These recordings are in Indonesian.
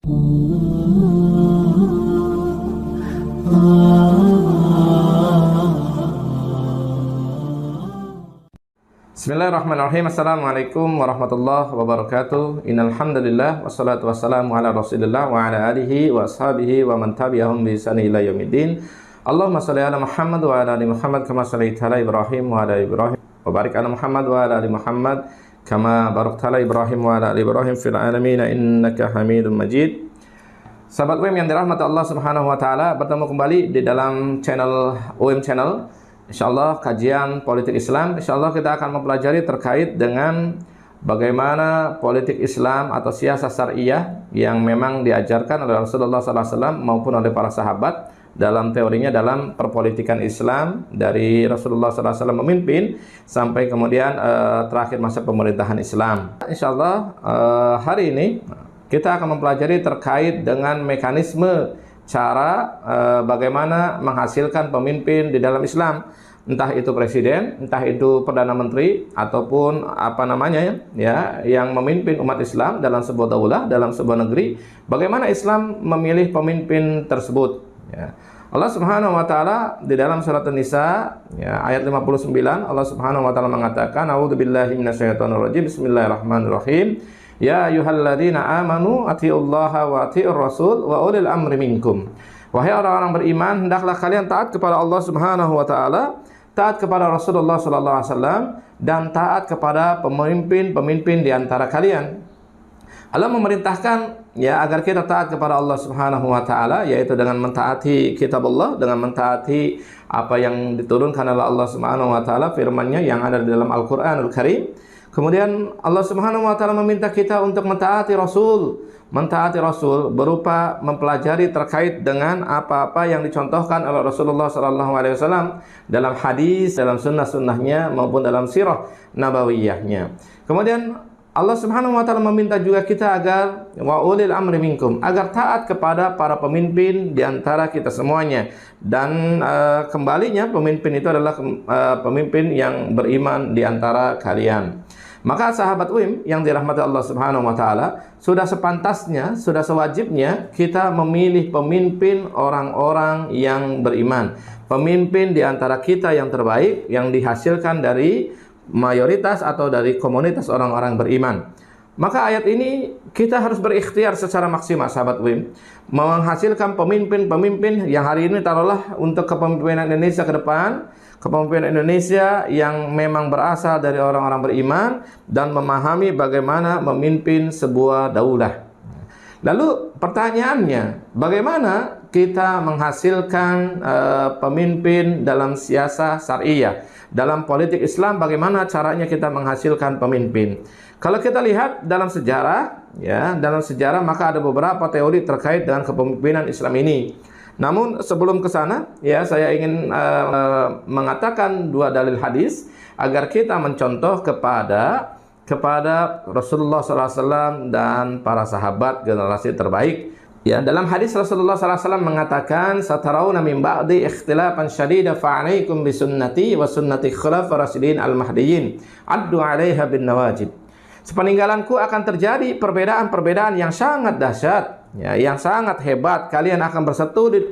Bismillahirrahmanirrahim. Assalamualaikum warahmatullahi wabarakatuh. Innal hamdalillah wassalatu wassalamu ala Rasulillah wa ala alihi wa ashabihi wa man tabi'ahum bi ihsan ila yaumiddin. Allahumma shalli ala Muhammad wa ala ali Muhammad kama shallaita ala Ibrahim wa ala Ibrahim wa barik ala Muhammad wa ala ali Muhammad kama barakta ala Ibrahim wa ala ali Ibrahim fil alamin innaka Hamidum Majid. Sahabat UM yang dirahmati Allah Subhanahu wa taala, bertemu kembali di dalam channel UM Channel. Insyaallah kajian politik Islam. Insyaallah kita akan mempelajari terkait dengan bagaimana politik Islam atau siasat syariah yang memang diajarkan oleh Rasulullah SAW maupun oleh para sahabat dalam teorinya dalam perpolitikan Islam dari Rasulullah SAW memimpin sampai kemudian terakhir masa pemerintahan Islam. Insyaallah hari ini kita akan mempelajari terkait dengan mekanisme cara bagaimana menghasilkan pemimpin di dalam Islam, entah itu presiden, entah itu perdana menteri ataupun apa namanya ya yang memimpin umat Islam dalam sebuah daulah, dalam sebuah negeri. Bagaimana Islam memilih pemimpin tersebut ya. Allah Subhanahu wa taala di dalam surat An-Nisa ya, ayat 59 Allah Subhanahu wa taala mengatakan a'udzubillahi minasyaitonirrajim bismillahirrahmanirrahim. Ya ayyuhalladzina amanu atiullaha wa atiur rasul wa ulil amri minkum. Wahai orang-orang beriman, hendaklah kalian taat kepada Allah Subhanahu wa taala, taat kepada Rasulullah sallallahu alaihi wasallam dan taat kepada pemimpin-pemimpin di antara kalian. Allah memerintahkan ya agar kita taat kepada Allah Subhanahu wa taala, yaitu dengan mentaati kitab Allah, dengan mentaati apa yang diturunkan oleh Allah Subhanahu wa taala, firman-Nya yang ada di dalam Al-Qur'anul Karim. Kemudian Allah Subhanahu wa taala meminta kita untuk mentaati Rasul. Mentaati Rasul berupa mempelajari terkait dengan apa-apa yang dicontohkan oleh Rasulullah sallallahu alaihi wasallam dalam hadis, dalam sunnah-sunnahnya maupun dalam sirah nabawiyahnya. Kemudian Allah Subhanahu wa taala meminta juga kita agar wa ulil amri minkum, agar taat kepada para pemimpin di antara kita semuanya. Dan kembalinya pemimpin itu adalah pemimpin yang beriman di antara kalian. Maka sahabat UIM yang dirahmati Allah Subhanahu wa taala, sudah sepantasnya, sudah sewajibnya kita memilih pemimpin orang-orang yang beriman. Pemimpin di antara kita yang terbaik yang dihasilkan dari mayoritas atau dari komunitas orang-orang beriman. Maka ayat ini kita harus berikhtiar secara maksimal sahabat UIM, menghasilkan pemimpin-pemimpin yang hari ini taruhlah untuk kepemimpinan Indonesia ke depan, kepemimpinan Indonesia yang memang berasal dari orang-orang beriman dan memahami bagaimana memimpin sebuah daulah. Lalu pertanyaannya, bagaimana kita menghasilkan pemimpin dalam siasat syariah? Dalam politik Islam bagaimana caranya kita menghasilkan pemimpin? Kalau kita lihat dalam sejarah, ya, dalam sejarah maka ada beberapa teori terkait dengan kepemimpinan Islam ini. Namun sebelum ke sana, ya saya ingin mengatakan dua dalil hadis agar kita mencontoh kepada Rasulullah SAW dan para sahabat generasi terbaik. Ya, dalam hadis Rasulullah SAW mengatakan, "Satarawna min ba'di ikhtilafan syadida fa'alaikum bisunnati wa sunnati khulafar rasyidin al-mahdiyyin. Addu 'alaiha bin nawajid." Sepeninggalanku akan terjadi perbedaan-perbedaan yang sangat dahsyat, ya, yang sangat hebat. Kalian akan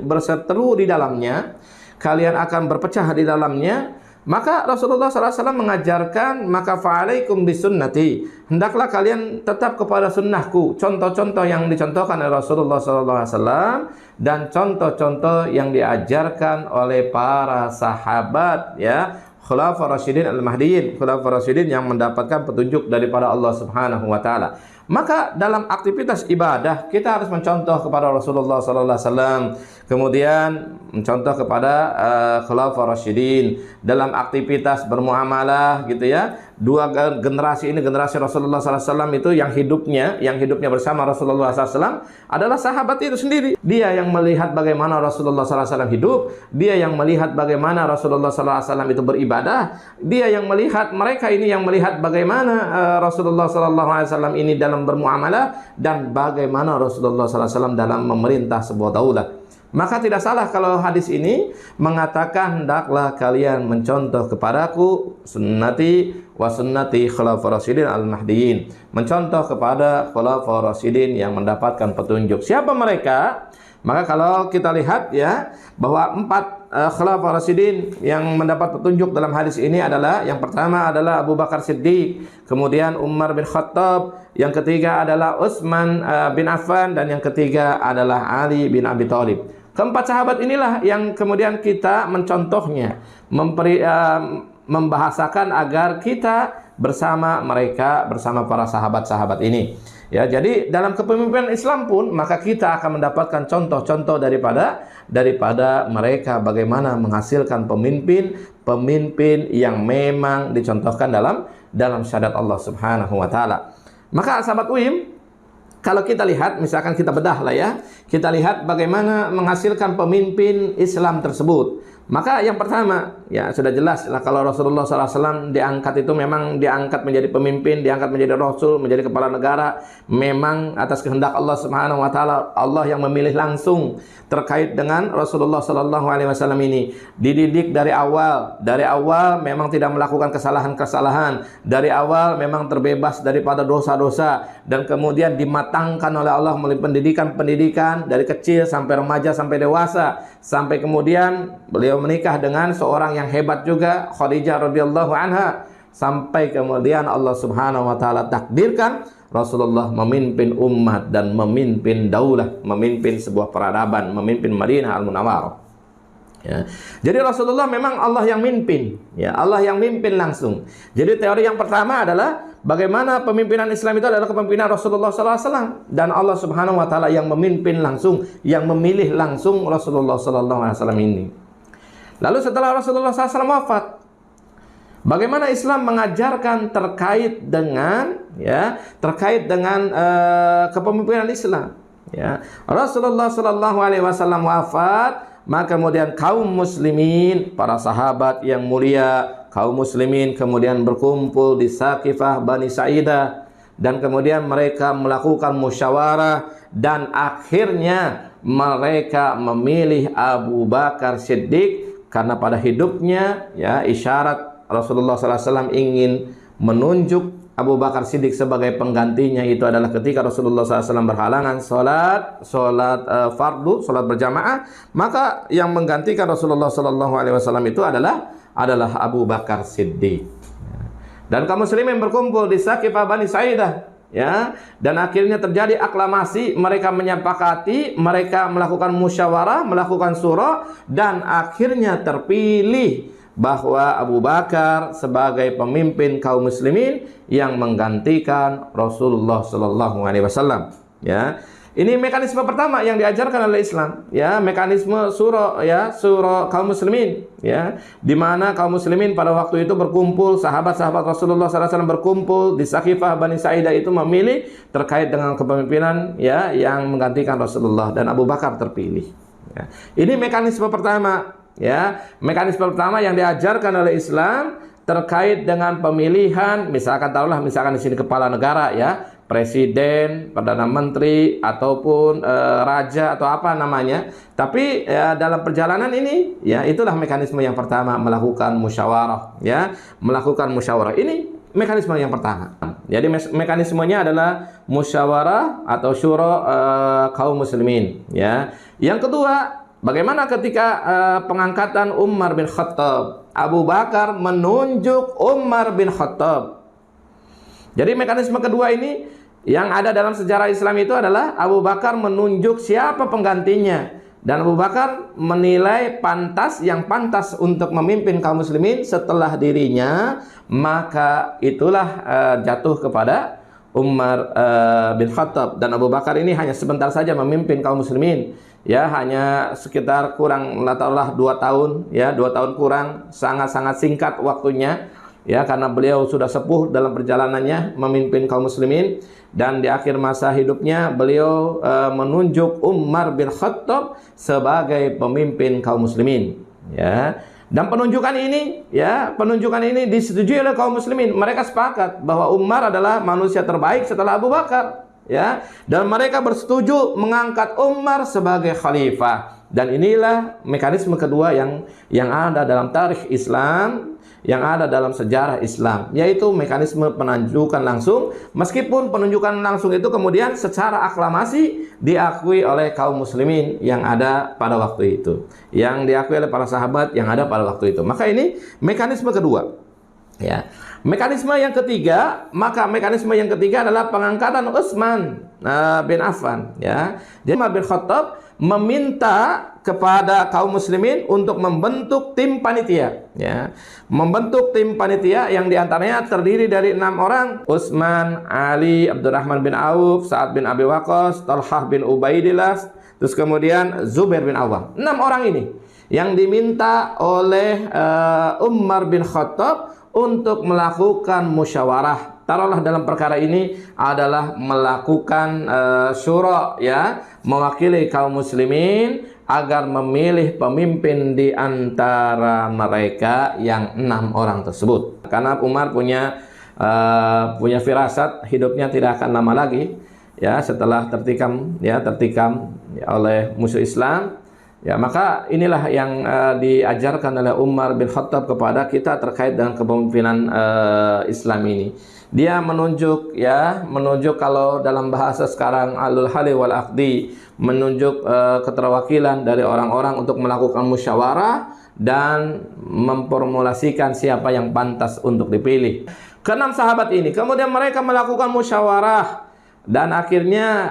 berseteru di dalamnya, kalian akan berpecah di dalamnya. Maka Rasulullah SAW mengajarkan, maka fa'alaikum bisunnati, hendaklah kalian tetap kepada sunnahku. Contoh-contoh yang dicontohkan oleh Rasulullah SAW dan contoh-contoh yang diajarkan oleh para sahabat, ya, Khulafaur Rasyidin al-Mahdiyyin, Khulafaur Rasyidin yang mendapatkan petunjuk daripada Allah Subhanahu wa taala. Maka dalam aktivitas ibadah kita harus mencontoh kepada Rasulullah sallallahu alaihi wasallam, kemudian mencontoh kepada Khulafaur Rasyidin dalam aktivitas bermuamalah gitu ya. Dua generasi ini, generasi Rasulullah sallallahu alaihi wasallam itu yang hidupnya bersama Rasulullah sallallahu alaihi wasallam adalah sahabat itu sendiri. Dia yang melihat bagaimana Rasulullah sallallahu alaihi wasallam hidup, dia yang melihat bagaimana Rasulullah sallallahu alaihi wasallam itu beribadah, dia yang melihat, mereka ini yang melihat bagaimana Rasulullah sallallahu alaihi wasallam ini dalam bermuamalah dan bagaimana Rasulullah sallallahu alaihi wasallam dalam memerintah sebuah daulah. Maka tidak salah kalau hadis ini mengatakan hendaklah kalian mencontoh kepadaku sunnati wa sunnati khulafa'ir rasyidin al-mahdiyyin. Mencontoh kepada khulafa'ir rasyidin yang mendapatkan petunjuk. Siapa mereka? Maka kalau kita lihat ya bahwa 4 khulafa'ir rasyidin yang mendapat petunjuk dalam hadis ini adalah, yang pertama adalah Abu Bakar Siddiq, kemudian Umar bin Khattab, yang ketiga adalah Utsman bin Affan, dan yang ketiga adalah Ali bin Abi Thalib. Keempat sahabat inilah yang kemudian kita mencontohnya, membahasakan agar kita bersama mereka, bersama para sahabat-sahabat ini. Ya, jadi dalam kepemimpinan Islam pun maka kita akan mendapatkan contoh-contoh daripada mereka bagaimana menghasilkan pemimpin yang memang dicontohkan dalam syariat Allah Subhanahu wa taala. Maka sahabat UIM, kalau kita lihat, misalkan kita bedah lah ya, kita lihat bagaimana menghasilkan pemimpin Islam tersebut. Maka yang pertama, ya sudah jelas lah kalau Rasulullah SAW diangkat itu memang diangkat menjadi pemimpin, diangkat menjadi Rasul, menjadi kepala negara, memang atas kehendak Allah Subhanahu wa taala. Allah yang memilih langsung terkait dengan Rasulullah SAW ini. Dididik dari awal memang tidak melakukan kesalahan-kesalahan, dari awal memang terbebas daripada dosa-dosa, dan kemudian dimatangkan oleh Allah melalui pendidikan dari kecil sampai remaja sampai dewasa, sampai kemudian beliau menikah dengan seorang yang hebat juga, Khadijah radhiyallahu anha, sampai kemudian Allah Subhanahu wa taala takdirkan Rasulullah memimpin umat dan memimpin daulah, memimpin sebuah peradaban, memimpin Madinah Al-Munawwarah. Ya. Jadi Rasulullah memang Allah yang mimpin, ya, Allah yang mimpin langsung. Jadi teori yang pertama adalah bagaimana pemimpinan Islam itu adalah kepemimpinan Rasulullah SAW, dan Allah Subhanahu wa taala yang memimpin langsung, yang memilih langsung Rasulullah SAW ini. Lalu setelah Rasulullah SAW wafat, bagaimana Islam mengajarkan terkait dengan kepemimpinan Islam? Ya, Rasulullah SAW wafat, maka kemudian kaum muslimin, para sahabat yang mulia, kaum muslimin kemudian berkumpul di Saqifah Bani Sa'idah, dan kemudian mereka melakukan musyawarah, dan akhirnya mereka memilih Abu Bakar Siddiq. Karena pada hidupnya, ya, isyarat Rasulullah SAW ingin menunjuk Abu Bakar Siddiq sebagai penggantinya itu adalah ketika Rasulullah SAW berhalangan sholat fardu, sholat berjamaah, maka yang menggantikan Rasulullah SAW itu adalah Abu Bakar Siddiq. Dan kaum muslimin berkumpul di Saqifah Bani Sa'idah, ya, dan akhirnya terjadi aklamasi, mereka menyepakati, mereka melakukan musyawarah, melakukan syura, dan akhirnya terpilih bahwa Abu Bakar sebagai pemimpin kaum muslimin yang menggantikan Rasulullah sallallahu alaihi wasallam. Ya. Ini mekanisme pertama yang diajarkan oleh Islam, ya, mekanisme syura, ya, syura kaum muslimin, ya, di mana kaum muslimin pada waktu itu berkumpul, sahabat-sahabat Rasulullah SAW berkumpul di Saqifah Bani Sa'idah itu memilih terkait dengan kepemimpinan, ya, yang menggantikan Rasulullah, dan Abu Bakar terpilih. Ya. Ini mekanisme pertama, ya, mekanisme pertama yang diajarkan oleh Islam terkait dengan pemilihan, misalkan di sini kepala negara, ya, presiden, perdana menteri, ataupun raja atau apa namanya. Tapi ya, dalam perjalanan ini, ya, itulah mekanisme yang pertama, melakukan musyawarah, ya, melakukan musyawarah. Ini mekanisme yang pertama. Jadi mekanismenya adalah musyawarah atau syura kaum muslimin, ya. Yang kedua, bagaimana ketika pengangkatan Umar bin Khattab, Abu Bakar menunjuk Umar bin Khattab. Jadi mekanisme kedua ini yang ada dalam sejarah Islam itu adalah Abu Bakar menunjuk siapa penggantinya, dan Abu Bakar menilai yang pantas untuk memimpin kaum muslimin setelah dirinya, maka itulah jatuh kepada Umar bin Khattab. Dan Abu Bakar ini hanya sebentar saja memimpin kaum muslimin, ya, hanya sekitar kurang 2 tahun, ya, 2 tahun kurang, sangat-sangat singkat waktunya, ya, karena beliau sudah sepuh dalam perjalanannya memimpin kaum muslimin, dan di akhir masa hidupnya beliau menunjuk Umar bin Khattab sebagai pemimpin kaum muslimin, ya. Dan penunjukan ini disetujui oleh kaum muslimin. Mereka sepakat bahwa Umar adalah manusia terbaik setelah Abu Bakar, ya, dan mereka bersetuju mengangkat Umar sebagai khalifah. Dan inilah mekanisme kedua yang ada dalam tarikh Islam, yang ada dalam sejarah Islam, yaitu mekanisme penunjukan langsung, meskipun penunjukan langsung itu kemudian secara aklamasi diakui oleh kaum muslimin yang ada pada waktu itu, yang diakui oleh para sahabat yang ada pada waktu itu. Maka ini mekanisme kedua. Ya, mekanisme yang ketiga, mekanisme yang ketiga adalah pengangkatan Utsman bin Affan. Ya, jadi Umar bin Khattab meminta kepada kaum muslimin untuk membentuk tim panitia. Ya, membentuk tim panitia yang diantaranya terdiri dari 6 orang: Utsman, Ali, Abdurrahman bin Auf, Sa'ad bin Abi Waqqas, Talhah bin Ubaidillah, terus kemudian Zubair bin Awam. 6 orang ini yang diminta oleh Umar bin Khattab untuk melakukan musyawarah. Taruhlah dalam perkara ini adalah melakukan syura, ya, mewakili kaum muslimin agar memilih pemimpin di antara mereka yang 6 orang tersebut. Karena Umar punya firasat hidupnya tidak akan lama lagi, ya, setelah tertikam oleh musuh Islam. Ya, maka inilah yang diajarkan oleh Umar bin Khattab kepada kita terkait dengan kepemimpinan Islam ini. Dia menunjuk kalau dalam bahasa sekarang alul hali wal aqdi, menunjuk keterwakilan dari orang-orang untuk melakukan musyawarah dan memformulasikan siapa yang pantas untuk dipilih. Keenam sahabat ini kemudian mereka melakukan musyawarah dan akhirnya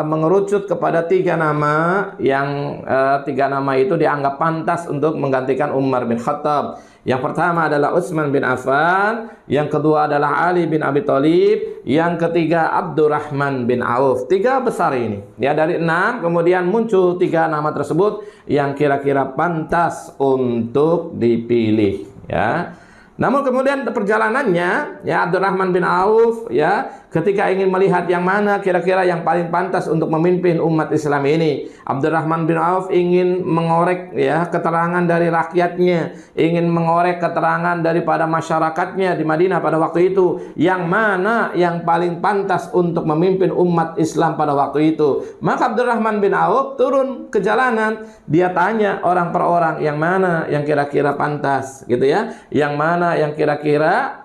mengerucut kepada 3 nama yang 3 nama itu dianggap pantas untuk menggantikan Umar bin Khattab. Yang pertama adalah Utsman bin Affan, yang kedua adalah Ali bin Abi Thalib, yang ketiga Abdurrahman bin Auf. 3 besar ini. Ya, dari 6 kemudian muncul 3 nama tersebut yang kira-kira pantas untuk dipilih, ya. Namun kemudian perjalanannya, ya, Abdurrahman bin Auf, ya, ketika ingin melihat yang mana kira-kira yang paling pantas untuk memimpin umat Islam ini, Abdurrahman bin Auf ingin mengorek, ya, keterangan dari rakyatnya, ingin mengorek keterangan daripada masyarakatnya di Madinah pada waktu itu, yang mana yang paling pantas untuk memimpin umat Islam pada waktu itu. Maka Abdurrahman bin Auf turun ke jalanan, dia tanya orang per orang, yang mana yang kira-kira pantas, gitu ya, yang mana yang kira-kira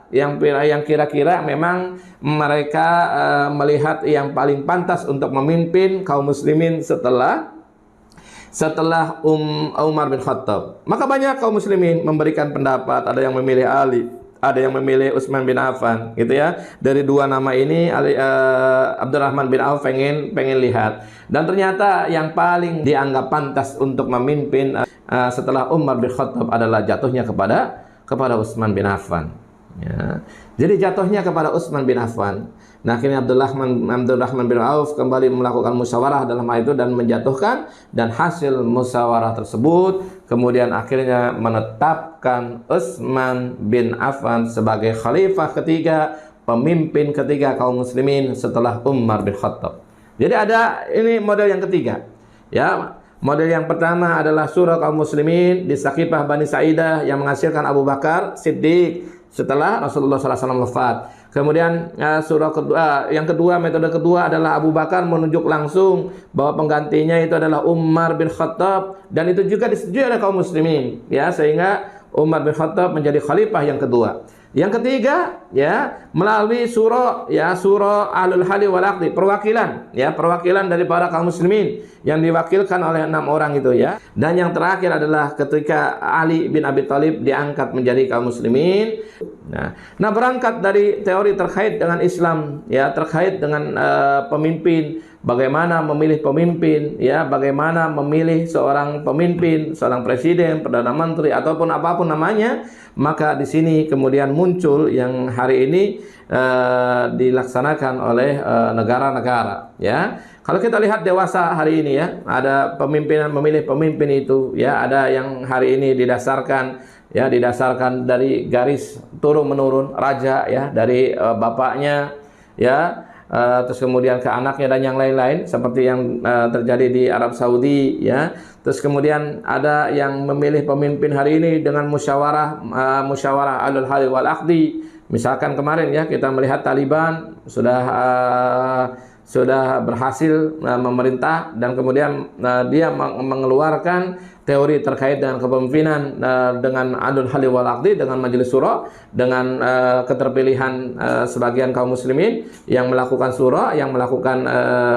memang mereka melihat yang paling pantas untuk memimpin kaum muslimin setelah Umar bin Khattab. Maka banyak kaum muslimin memberikan pendapat, ada yang memilih Ali, ada yang memilih Utsman bin Affan, gitu ya. Dari 2 nama ini Abdurrahman bin Auf pengen lihat, dan ternyata yang paling dianggap pantas untuk memimpin setelah Umar bin Khattab adalah jatuhnya kepada Utsman bin Affan. Ya. Jadi jatuhnya kepada Utsman bin Affan. Nah, akhirnya Abdurrahman bin Auf kembali melakukan musyawarah dalam hal itu dan menjatuhkan, dan hasil musyawarah tersebut kemudian akhirnya menetapkan Utsman bin Affan sebagai khalifah ketiga, pemimpin ketiga kaum muslimin setelah Umar bin Khattab. Jadi ada ini model yang ketiga. Ya, model yang pertama adalah surah kaum muslimin di Saqifah Bani Sa'idah yang menghasilkan Abu Bakar Siddiq setelah Rasulullah SAW wafat. Kemudian yang kedua, metode kedua adalah Abu Bakar menunjuk langsung bahwa penggantinya itu adalah Umar bin Khattab, dan itu juga disetujui oleh kaum muslimin, ya, sehingga Umar bin Khattab menjadi khalifah yang kedua. Yang ketiga, ya, melalui surah Ahlul Hali wal Aqdi, perwakilan dari para kaum muslimin yang diwakilkan oleh 6 orang itu, ya. Dan yang terakhir adalah ketika Ali bin Abi Thalib diangkat menjadi kaum muslimin. Nah, berangkat dari teori terkait dengan Islam, ya, terkait dengan pemimpin, bagaimana memilih pemimpin, ya, bagaimana memilih seorang pemimpin, seorang presiden, perdana menteri ataupun apapun namanya. Maka di sini kemudian muncul yang hari ini dilaksanakan oleh negara-negara, ya. Kalau kita lihat dewasa hari ini, ya, ada memilih pemimpin itu, ya, ada yang hari ini didasarkan dari garis turun menurun raja, ya, dari bapaknya, ya, terus kemudian ke anaknya dan yang lain-lain seperti yang terjadi di Arab Saudi, ya. Terus kemudian ada yang memilih pemimpin hari ini dengan musyawarah alul hali wal aqdi. Misalkan kemarin, ya, kita melihat Taliban sudah sudah berhasil memerintah, dan kemudian dia mengeluarkan teori terkait dengan kepemimpinan dengan adul hali wal aqdi, dengan majelis syuro, dengan keterpilihan sebagian kaum muslimin yang melakukan syuro, yang melakukan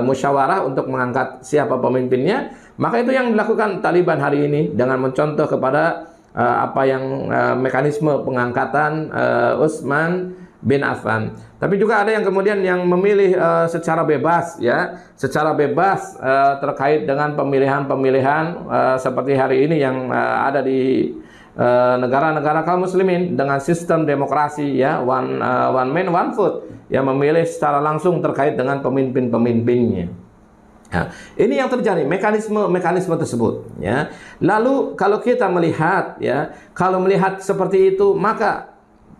musyawarah untuk mengangkat siapa pemimpinnya. Maka itu yang dilakukan Taliban hari ini dengan mencontoh kepada apa yang mekanisme pengangkatan Utsman bin Affan. Tapi juga ada yang kemudian yang memilih secara bebas, ya, secara bebas terkait dengan pemilihan-pemilihan seperti hari ini yang ada di negara-negara kaum muslimin dengan sistem demokrasi, ya, one man one vote, yang memilih secara langsung terkait dengan pemimpin-pemimpinnya. Nah, ini yang terjadi, mekanisme tersebut, ya. Lalu kalau kita melihat, ya, kalau melihat seperti itu, maka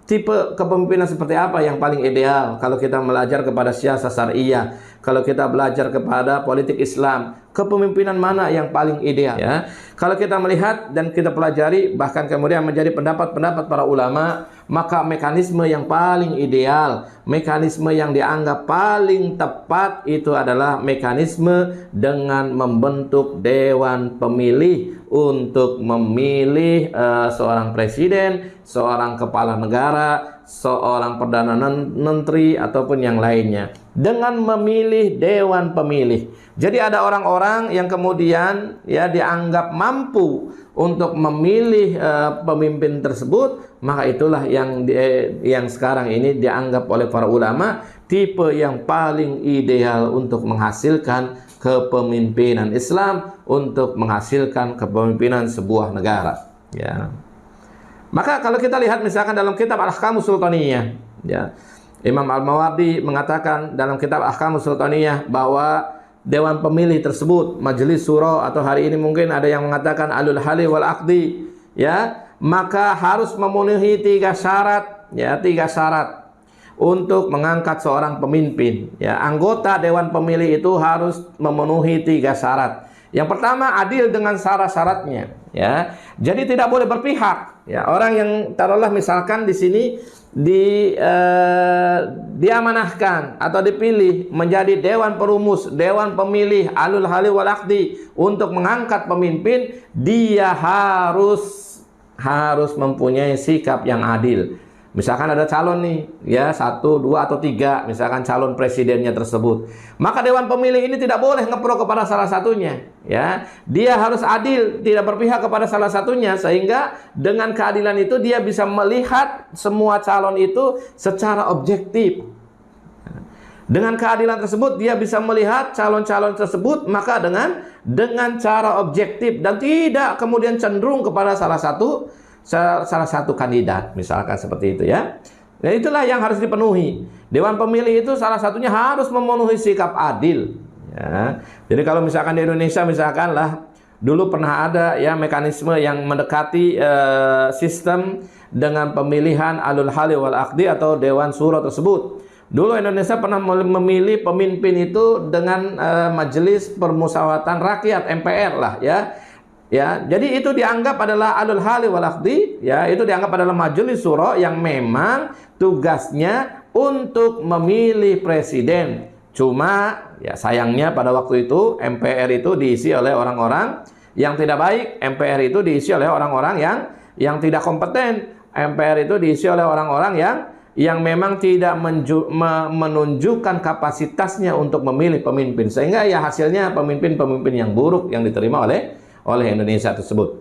tipe kepemimpinan seperti apa yang paling ideal kalau kita belajar kepada siasat syariah, kalau kita belajar kepada politik Islam, kepemimpinan mana yang paling ideal, ya? Kalau kita melihat dan kita pelajari, bahkan kemudian menjadi pendapat-pendapat para ulama, maka mekanisme yang paling ideal, mekanisme yang dianggap paling tepat itu adalah mekanisme dengan membentuk dewan pemilih untuk memilih seorang presiden, seorang kepala negara, seorang perdana menteri ataupun yang lainnya, dengan memilih dewan pemilih. Jadi ada orang-orang yang kemudian, ya, dianggap mampu untuk memilih pemimpin tersebut, maka itulah yang sekarang ini dianggap oleh para ulama tipe yang paling ideal untuk menghasilkan kepemimpinan Islam, untuk menghasilkan kepemimpinan sebuah negara, ya. Maka kalau kita lihat misalkan dalam kitab Al-Ahkamus Sultaniyah, ya, Imam Al-Mawardi mengatakan dalam kitab Al-Ahkamus Sultaniyah bahwa dewan pemilih tersebut, majelis syuro, atau hari ini mungkin ada yang mengatakan alul hali wal aqdi, ya, maka harus memenuhi 3 syarat, ya, 3 syarat untuk mengangkat seorang pemimpin, ya. Anggota dewan pemilih itu harus memenuhi 3 syarat. Yang pertama, adil dengan syarat-syaratnya, ya. Jadi tidak boleh berpihak, ya. Orang yang taruhlah misalkan di sini diamanahkan atau dipilih menjadi dewan perumus, dewan pemilih alul hali wal aqdi untuk mengangkat pemimpin, dia harus mempunyai sikap yang adil. Misalkan ada calon nih, ya, 1, 2, atau 3, misalkan calon presidennya tersebut, maka dewan pemilih ini tidak boleh ngepro kepada salah satunya, ya. Dia harus adil, tidak berpihak kepada salah satunya, sehingga dengan keadilan itu dia bisa melihat semua calon itu secara objektif. Dengan keadilan tersebut dia bisa melihat calon-calon tersebut, maka dengan cara objektif dan tidak kemudian cenderung kepada salah satu kandidat, misalkan seperti itu, ya. Nah, itulah yang harus dipenuhi. Dewan pemilih itu salah satunya harus memenuhi sikap adil, ya. Jadi kalau misalkan di Indonesia, misalkan lah dulu pernah ada, ya, mekanisme yang mendekati sistem dengan pemilihan alul hali wal aqdi atau dewan syuro tersebut. Dulu Indonesia pernah memilih pemimpin itu dengan majelis permusyawaratan rakyat, MPR lah, ya. Ya, jadi itu dianggap adalah alul hali wal aqdi, ya, itu dianggap adalah majelis syuro yang memang tugasnya untuk memilih presiden. Cuma, ya, sayangnya pada waktu itu MPR itu diisi oleh orang-orang yang tidak baik, MPR itu diisi oleh orang-orang yang tidak kompeten, MPR itu diisi oleh orang-orang yang memang tidak menunjukkan kapasitasnya untuk memilih pemimpin, sehingga ya hasilnya pemimpin-pemimpin yang buruk yang diterima oleh Indonesia tersebut,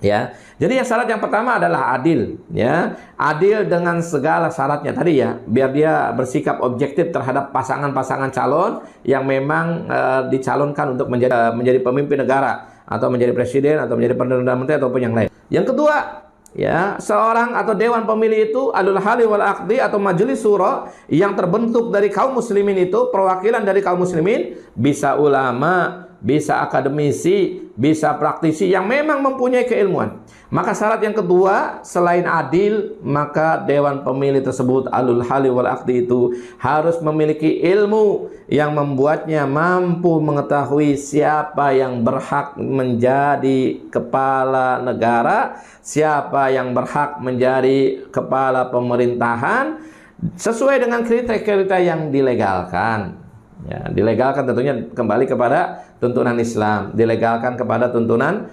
ya. Jadi syarat yang pertama adalah adil, ya, adil dengan segala syaratnya tadi, ya, biar dia bersikap objektif terhadap pasangan-pasangan calon yang memang dicalonkan untuk menjadi pemimpin negara atau menjadi presiden atau menjadi perdana menteri ataupun yang lain. Yang kedua, ya, seorang atau dewan pemilih itu alul hali wal aqdi atau majelis syuro yang terbentuk dari kaum muslimin, itu perwakilan dari kaum muslimin, bisa ulama, bisa akademisi, bisa praktisi yang memang mempunyai keilmuan. Maka syarat yang kedua, selain adil, maka dewan pemilih tersebut alul hali wal aqdi itu harus memiliki ilmu yang membuatnya mampu mengetahui siapa yang berhak menjadi kepala negara, siapa yang berhak menjadi kepala pemerintahan sesuai dengan kriteria yang dilegalkan. Ya, dilegalkan tentunya kembali kepada tuntunan Islam, dilegalkan kepada tuntunan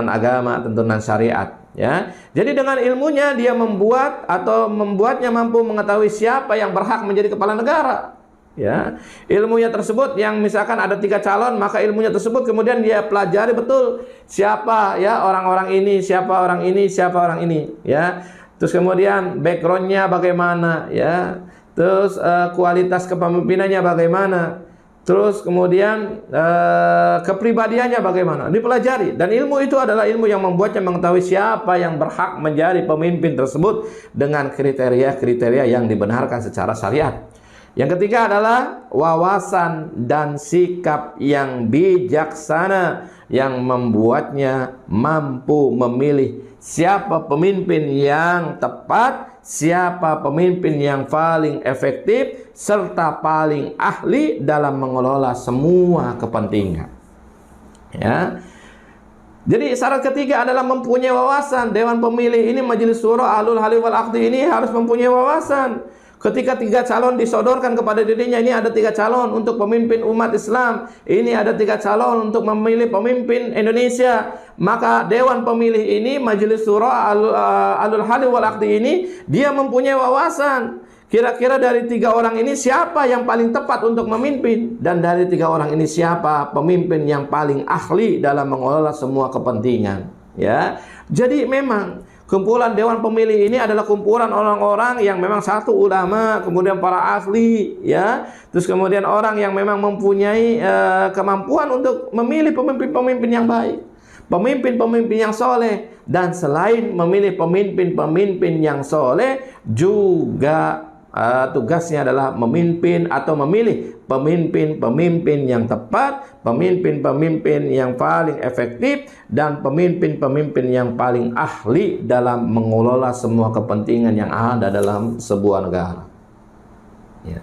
agama, tuntunan syariat. Ya, jadi dengan ilmunya dia membuatnya mampu mengetahui siapa yang berhak menjadi kepala negara. Ya, ilmunya tersebut yang misalkan ada 3 calon, maka ilmunya tersebut kemudian dia pelajari betul siapa ya orang-orang ini, siapa orang ini, siapa orang ini. Ya, terus kemudian backgroundnya bagaimana, ya. Terus kualitas kepemimpinannya bagaimana, terus kemudian kepribadiannya bagaimana, dipelajari. Dan ilmu itu adalah ilmu yang membuatnya mengetahui siapa yang berhak menjadi pemimpin tersebut dengan kriteria-kriteria yang dibenarkan secara syariat. Yang ketiga adalah wawasan dan sikap yang bijaksana yang membuatnya mampu memilih siapa pemimpin yang tepat, siapa pemimpin yang paling efektif, serta paling ahli dalam mengelola semua kepentingan. Ya. Jadi syarat ketiga adalah mempunyai wawasan. Dewan pemilih ini, Majelis Syuro Ahlul Halli wal Aqdi ini harus mempunyai wawasan. Ketika 3 calon disodorkan kepada dirinya, ini ada 3 calon untuk pemimpin umat Islam, ini ada 3 calon untuk memilih pemimpin Indonesia, maka Dewan Pemilih ini, Majelis Syuro Ahlul Halli wal Aqdi ini, dia mempunyai wawasan. Kira-kira dari 3 orang ini siapa yang paling tepat untuk memimpin, dan dari 3 orang ini siapa pemimpin yang paling ahli dalam mengelola semua kepentingan. Ya, jadi memang kumpulan Dewan Pemilih ini adalah kumpulan orang-orang yang memang satu ulama, kemudian para ahli, ya, terus kemudian orang yang memang mempunyai kemampuan untuk memilih pemimpin-pemimpin yang baik, pemimpin-pemimpin yang soleh. Dan selain memilih pemimpin-pemimpin yang soleh, juga tugasnya adalah memimpin atau memilih pemimpin-pemimpin yang tepat, pemimpin-pemimpin yang paling efektif, dan pemimpin-pemimpin yang paling ahli dalam mengelola semua kepentingan yang ada dalam sebuah negara. Ya.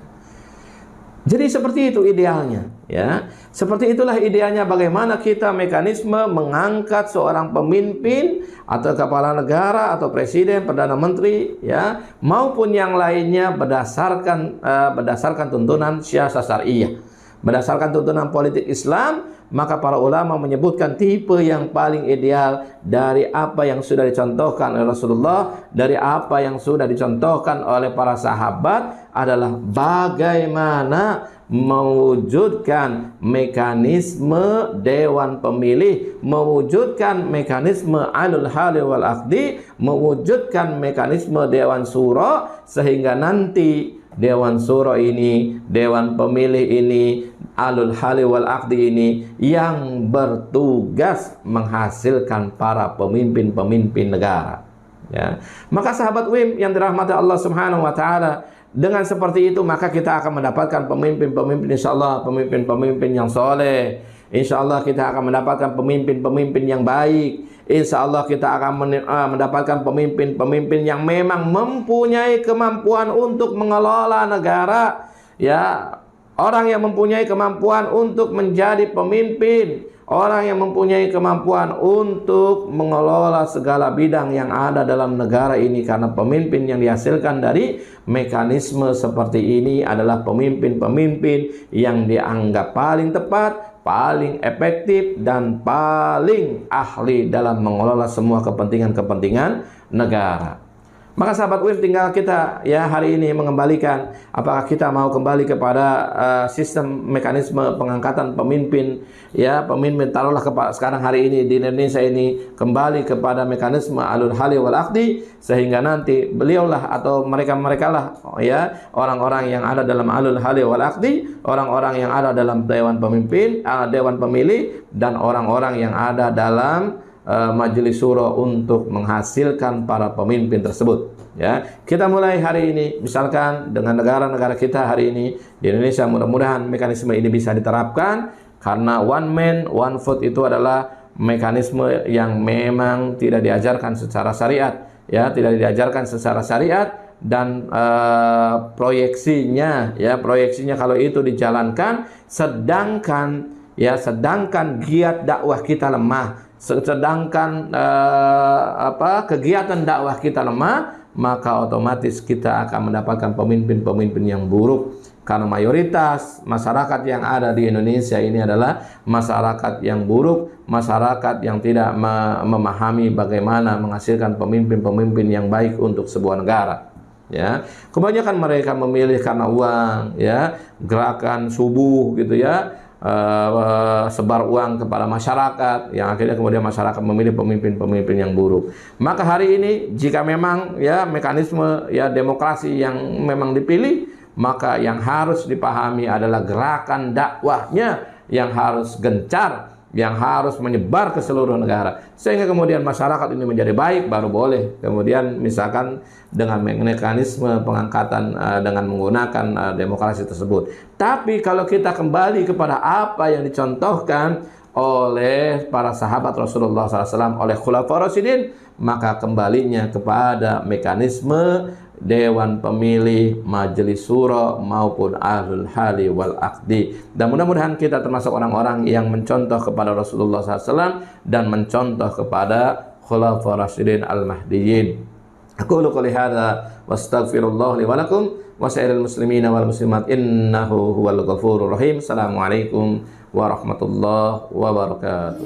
Jadi seperti itu idealnya, ya. Seperti itulah idealnya bagaimana kita mekanisme mengangkat seorang pemimpin atau kepala negara atau presiden, perdana menteri, ya, maupun yang lainnya berdasarkan tuntunan syiasat syariah, berdasarkan tuntunan politik Islam. Maka para ulama menyebutkan tipe yang paling ideal dari apa yang sudah dicontohkan oleh Rasulullah, dari apa yang sudah dicontohkan oleh para sahabat, adalah bagaimana mewujudkan mekanisme Dewan Pemilih, mewujudkan mekanisme Ahlul Halli wal Aqdi, mewujudkan mekanisme Dewan Syuro, sehingga nanti Dewan Syuro ini, Dewan Pemilih ini, Ahlul Halli wal Aqdi ini yang bertugas menghasilkan para pemimpin-pemimpin negara. Ya. Maka sahabat WIM yang dirahmati Allah Subhanahu wa taala, dengan seperti itu maka kita akan mendapatkan pemimpin-pemimpin, insyaallah pemimpin-pemimpin yang soleh. Insyaallah kita akan mendapatkan pemimpin-pemimpin yang baik. Insyaallah kita akan mendapatkan pemimpin-pemimpin yang memang mempunyai kemampuan untuk mengelola negara. Ya, orang yang mempunyai kemampuan untuk menjadi pemimpin, orang yang mempunyai kemampuan untuk mengelola segala bidang yang ada dalam negara ini, karena pemimpin yang dihasilkan dari mekanisme seperti ini adalah pemimpin-pemimpin yang dianggap paling tepat, paling efektif, dan paling ahli dalam mengelola semua kepentingan-kepentingan negara. Maka sahabat WIM, tinggal kita ya hari ini mengembalikan, apakah kita mau kembali kepada sistem mekanisme pengangkatan pemimpin, ya pemimpin, taruhlah sekarang hari ini di Indonesia ini kembali kepada mekanisme Ahlul Halli wal Aqdi, sehingga nanti beliaulah atau mereka lah ya orang-orang yang ada dalam Ahlul Halli wal Aqdi, orang-orang yang ada dalam Dewan Pemimpin, Dewan Pemilih, dan orang-orang yang ada dalam Majelis Syuro untuk menghasilkan para pemimpin tersebut. Ya, kita mulai hari ini, misalkan dengan negara-negara kita hari ini di Indonesia, mudah-mudahan mekanisme ini bisa diterapkan, karena one man one vote itu adalah mekanisme yang memang tidak diajarkan secara syariat, ya, tidak diajarkan secara syariat. Dan proyeksinya kalau itu dijalankan, sedangkan giat dakwah kita lemah, sedangkan kegiatan dakwah kita lemah, maka otomatis kita akan mendapatkan pemimpin-pemimpin yang buruk, Karena mayoritas masyarakat yang ada di Indonesia ini adalah masyarakat yang buruk, masyarakat yang tidak memahami bagaimana menghasilkan pemimpin-pemimpin yang baik untuk sebuah negara. Ya, kebanyakan mereka memilih karena uang, ya, gerakan subuh gitu ya, sebar uang kepada masyarakat, yang akhirnya kemudian masyarakat memilih pemimpin-pemimpin yang buruk. Maka hari ini jika memang ya mekanisme ya demokrasi yang memang dipilih, maka yang harus dipahami adalah gerakan dakwahnya yang harus gencar, yang harus menyebar ke seluruh negara, sehingga kemudian masyarakat ini menjadi baik, baru boleh kemudian misalkan dengan mekanisme pengangkatan dengan menggunakan demokrasi tersebut. Tapi kalau kita kembali kepada apa yang dicontohkan oleh para sahabat Rasulullah SAW, oleh Khulafaur Rasyidin, maka kembalinya kepada mekanisme Dewan Pemilih, Majelis Syuro maupun Ahlul Hali wal Aqdi. Dan mudah-mudahan kita termasuk orang-orang yang mencontoh kepada Rasulullah SAW dan mencontoh kepada Khulafaur Rasyidin Al-Mahdiyyin. Aku qouli hadza wa astaghfirullah li wa lakum wa sa'iril muslimina wal muslimat innahu huwal ghafurur rahim. Assalamualaikum warahmatullahi wabarakatuh.